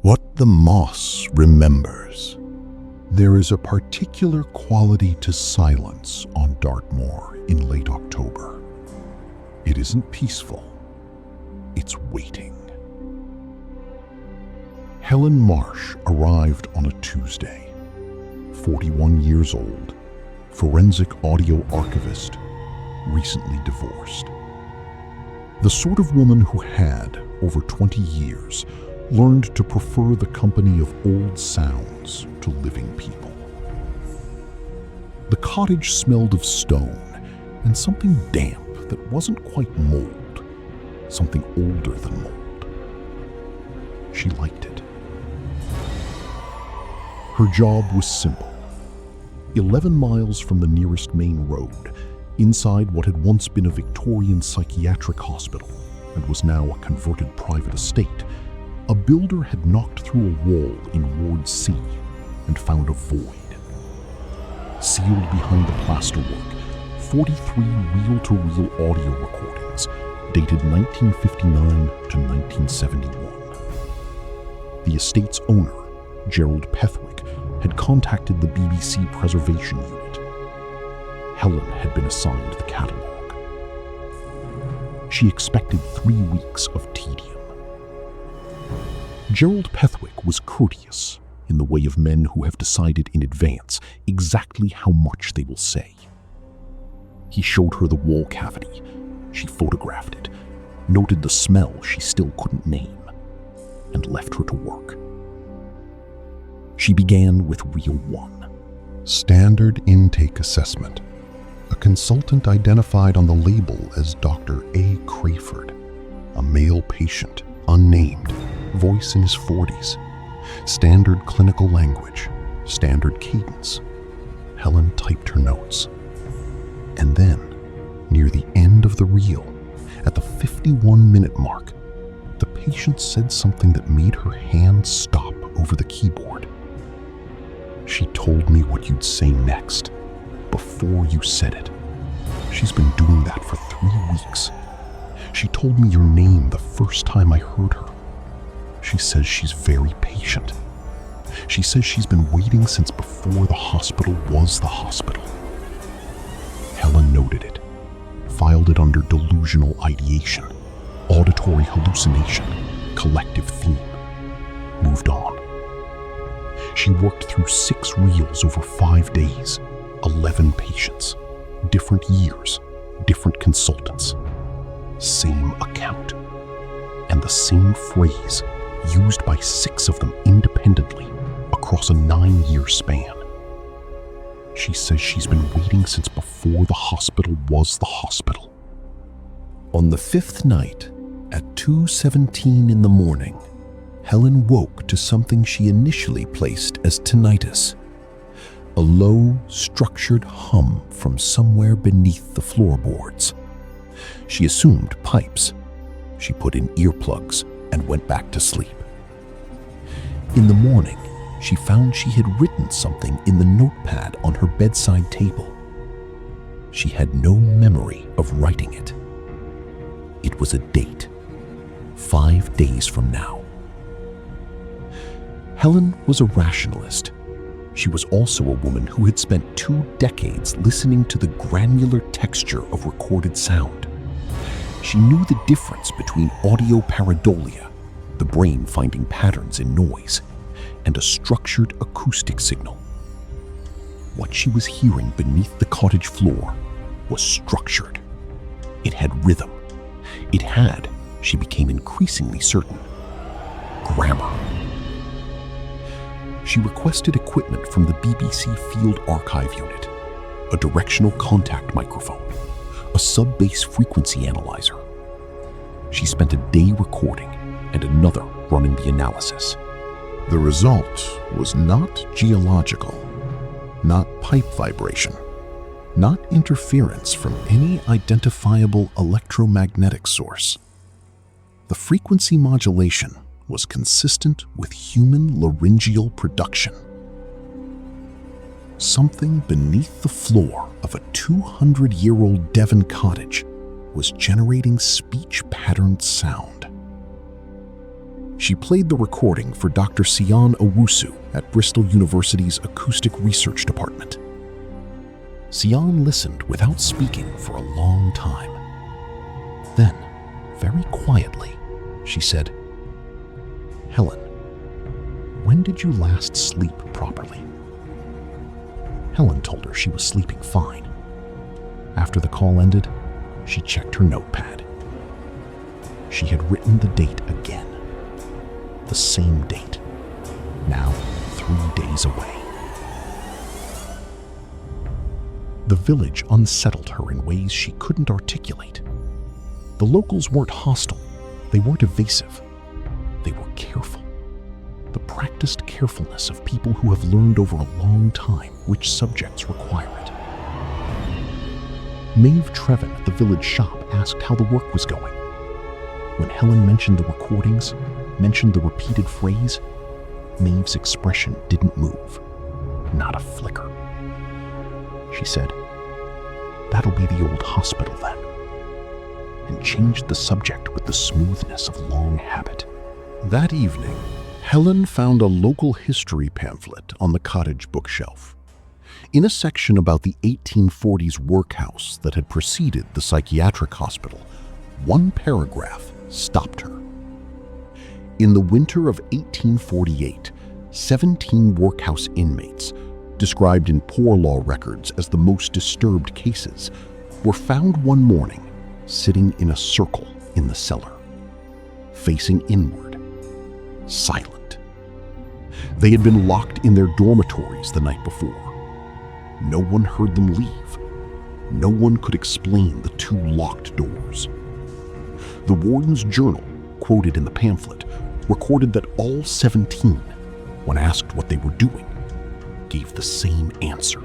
What the moss remembers. There is a particular quality to silence on Dartmoor in late October. It isn't peaceful, it's waiting. Helen Marsh arrived on a Tuesday. 41 years old, forensic audio archivist, recently divorced. The sort of woman who had, over 20 years, learned to prefer the company of old sounds to living people. The cottage smelled of stone and something damp that wasn't quite mold, something older than mold. She liked it. Her job was simple. 11 miles from the nearest main road, inside what had once been a Victorian psychiatric hospital and was now a converted private estate, a builder had knocked through a wall in Ward C and found a void. Sealed behind the plasterwork, 43 reel-to-reel audio recordings dated 1959 to 1971. The estate's owner, Gerald Pethwick, had contacted the BBC Preservation Unit. Helen had been assigned the catalogue. She expected 3 weeks of tedium. Gerald Pethwick was courteous in the way of men who have decided in advance exactly how much they will say. He showed her the wall cavity. She photographed it, noted the smell she still couldn't name, and left her to work. She began with Reel 1. Standard intake assessment. A consultant identified on the label as Dr. A. Crayford, a male patient, unnamed, voice in his 40s. Standard clinical language, standard cadence. Helen typed her notes. And then, near the end of the reel, at the 51-minute mark, the patient said something that made her hand stop over the keyboard. She told me what you'd say next, before you said it. She's been doing that for 3 weeks. She told me your name the first time I heard her. She says she's very patient. She says she's been waiting since before the hospital was the hospital. Helen noted it, filed it under delusional ideation, auditory hallucination, collective theme, moved on. She worked through 6 reels over 5 days, 11 patients, different years, different consultants, same account, and the same phrase used by 6 of them independently across a 9-year span. She says she's been waiting since before the hospital was the hospital. On the 5th night, at 2:17 in the morning, Helen woke to something she initially placed as tinnitus, a low, structured hum from somewhere beneath the floorboards. She assumed pipes. She put in earplugs and went back to sleep. In the morning, she found she had written something in the notepad on her bedside table. She had no memory of writing it. It was a date, 5 days from now. Helen was a rationalist. She was also a woman who had spent 2 decades listening to the granular texture of recorded sound. She knew the difference between audio pareidolia, the brain finding patterns in noise, and a structured acoustic signal. What she was hearing beneath the cottage floor was structured. It had rhythm. It had, she became increasingly certain, grammar. She requested equipment from the BBC Field Archive Unit, a directional contact microphone, a sub-bass frequency analyzer. She spent a day recording and another running the analysis. The result was not geological, not pipe vibration, not interference from any identifiable electromagnetic source. The frequency modulation was consistent with human laryngeal production. Something beneath the floor of a 200-year-old Devon cottage was generating speech-patterned sound. She played the recording for Dr. Sian Owusu at Bristol University's Acoustic Research Department. Sian listened without speaking for a long time. Then, very quietly, she said, "Helen, when did you last sleep properly?" Helen told her she was sleeping fine. After the call ended, she checked her notepad. She had written the date again. The same date, now 3 days away. The village unsettled her in ways she couldn't articulate. The locals weren't hostile, they weren't evasive. They were careful. The practiced carefulness of people who have learned over a long time which subjects require it. Maeve Trevin at the village shop asked how the work was going. When Helen mentioned the recordings, mentioned the repeated phrase, Maeve's expression didn't move, not a flicker. She said, "That'll be the old hospital then," and changed the subject with the smoothness of long habit. That evening, Helen found a local history pamphlet on the cottage bookshelf. In a section about the 1840s workhouse that had preceded the psychiatric hospital, one paragraph stopped her. In the winter of 1848, 17 workhouse inmates, described in poor law records as the most disturbed cases, were found one morning sitting in a circle in the cellar, facing inward, silent. They had been locked in their dormitories the night before. No one heard them leave. No one could explain the 2 locked doors. The warden's journal, quoted in the pamphlet, recorded that all 17, when asked what they were doing, gave the same answer.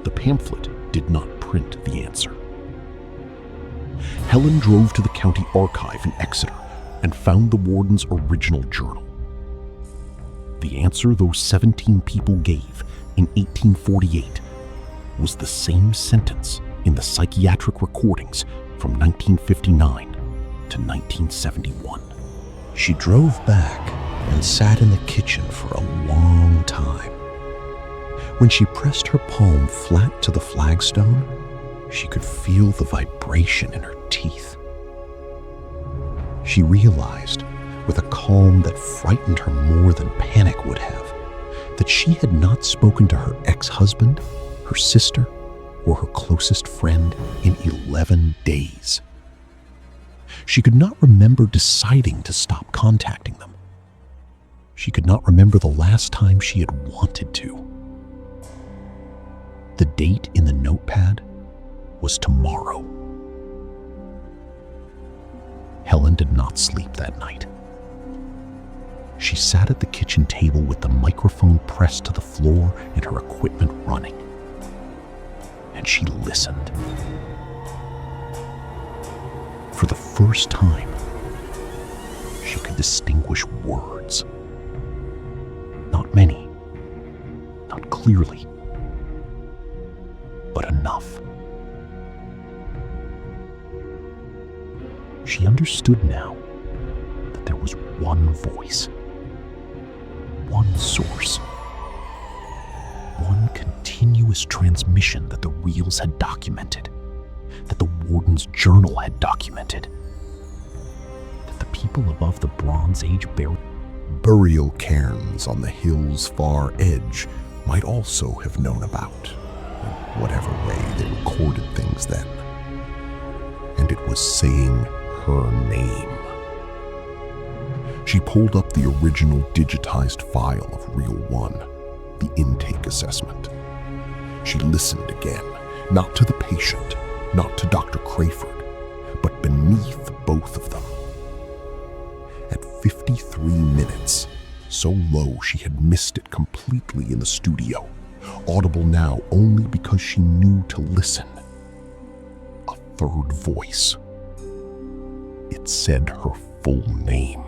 The pamphlet did not print the answer. Helen drove to the county archive in Exeter and found the warden's original journal. The answer those 17 people gave in 1848 was the same sentence in the psychiatric recordings from 1959 to 1971. She drove back and sat in the kitchen for a long time. When she pressed her palm flat to the flagstone, she could feel the vibration in her teeth. She realized, with a calm that frightened her more than panic would have, that she had not spoken to her ex-husband, her sister, or her closest friend in 11 days. She could not remember deciding to stop contacting them. She could not remember the last time she had wanted to. The date in the notepad was tomorrow. Helen did not sleep that night. She sat at the kitchen table with the microphone pressed to the floor and her equipment running. And she listened. For the first time, she could distinguish words. Not many, not clearly, but enough. She understood now that there was one voice, one source, one continuous transmission that the reels had documented, that the warden's journal had documented, that the people above the Bronze Age burial cairns on the hill's far edge might also have known about, in whatever way they recorded things then. And it was saying her name. She pulled up the original digitized file of Reel 1, the intake assessment. She listened again, not to the patient, not to Dr. Crayford, but beneath both of them. At 53 minutes, so low she had missed it completely in the studio, audible now only because she knew to listen. A third voice. It said her full name.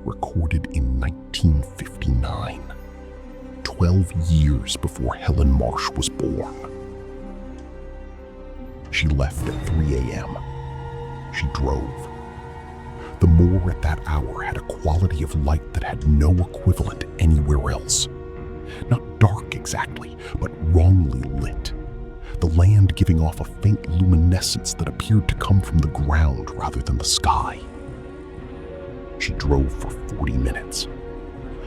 Recorded in 1959, 12 years before Helen Marsh was born. She left at 3 a.m. She drove. The moor at that hour had a quality of light that had no equivalent anywhere else. Not dark exactly, but wrongly lit. The land giving off a faint luminescence that appeared to come from the ground rather than the sky. She drove for 40 minutes.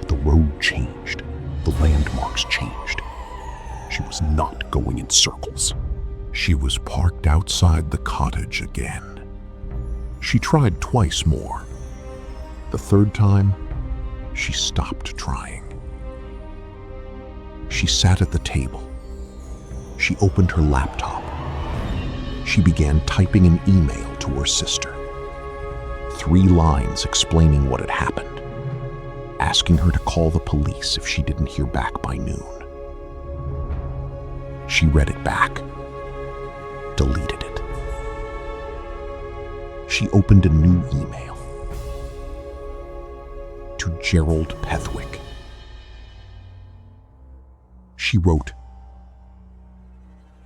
The road changed. The landmarks changed. She was not going in circles. She was parked outside the cottage again. She tried twice more. The third time, she stopped trying. She sat at the table. She opened her laptop. She began typing an email to her sister. 3 lines explaining what had happened, asking her to call the police if she didn't hear back by noon. She read it back, deleted it. She opened a new email to Gerald Pethwick. She wrote,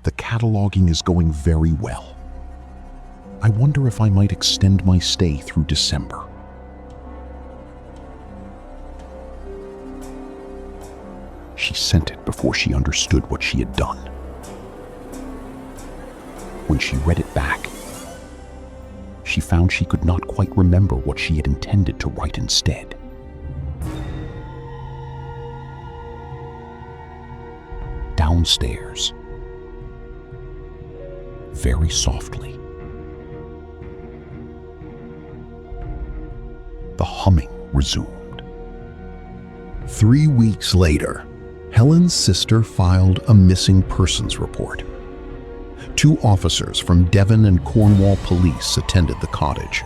"The cataloging is going very well. I wonder if I might extend my stay through December." She sent it before she understood what she had done. When she read it back, she found she could not quite remember what she had intended to write instead. Downstairs, very softly, the humming resumed. 3 weeks later, Helen's sister filed a missing persons report. 2 officers from Devon and Cornwall police attended the cottage.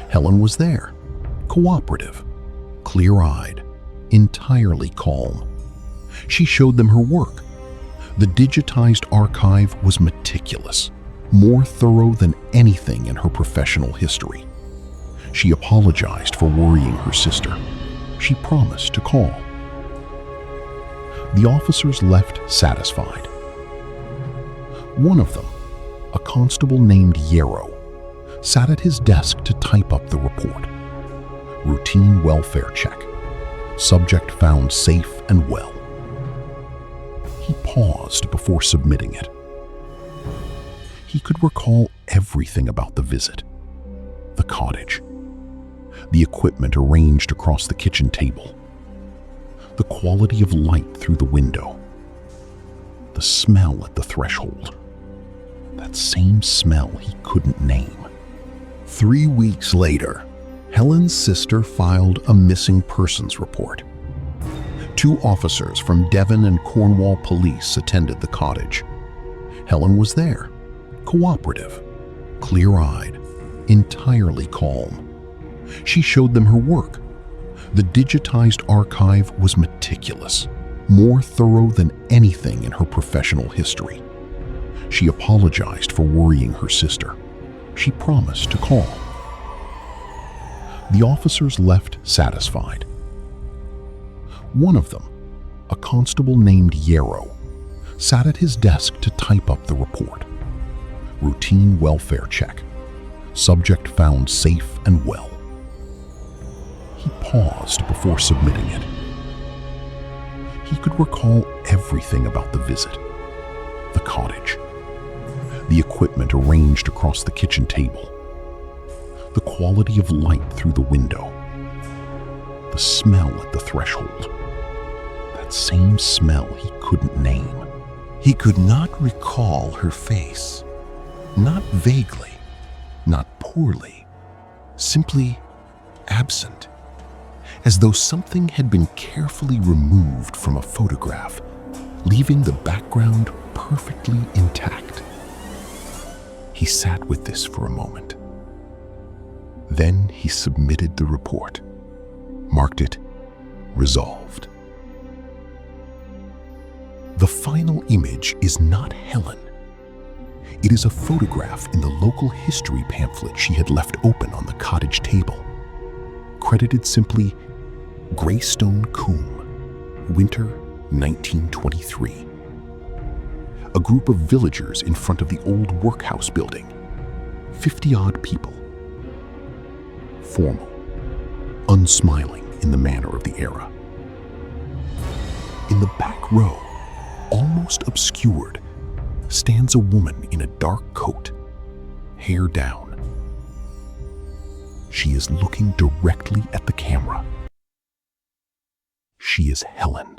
Helen was there, cooperative, clear-eyed, entirely calm. She showed them her work. The digitized archive was meticulous, more thorough than anything in her professional history. She apologized for worrying her sister. She promised to call. The officers left satisfied. One of them, a constable named Yarrow, sat at his desk to type up the report. Routine welfare check. Subject found safe and well. He paused before submitting it. He could recall everything about the visit, the cottage, the equipment arranged across the kitchen table, the quality of light through the window, the smell at the threshold, that same smell he couldn't name. 3 weeks later, Helen's sister filed a missing persons report. 2 officers from Devon and Cornwall police attended the cottage. Helen was there, cooperative, clear-eyed, entirely calm. She showed them her work. The digitized archive was meticulous, more thorough than anything in her professional history. She apologized for worrying her sister. She promised to call. The officers left satisfied. One of them, a constable named Yarrow, sat at his desk to type up the report. Routine welfare check. Subject found safe and well. He paused before submitting it. He could recall everything about the visit, the cottage, the equipment arranged across the kitchen table, the quality of light through the window, the smell at the threshold, that same smell he couldn't name. He could not recall her face, not vaguely, not poorly, simply absent, as though something had been carefully removed from a photograph, leaving the background perfectly intact. He sat with this for a moment. Then he submitted the report, marked it resolved. The final image is not Helen. It is a photograph in the local history pamphlet she had left open on the cottage table, credited simply Greystone Coombe, winter 1923. A group of villagers in front of the old workhouse building, 50-odd people. formal, unsmiling in the manner of the era. In the back row, almost obscured, stands a woman in a dark coat, hair down. She is looking directly at the camera. She is Helen.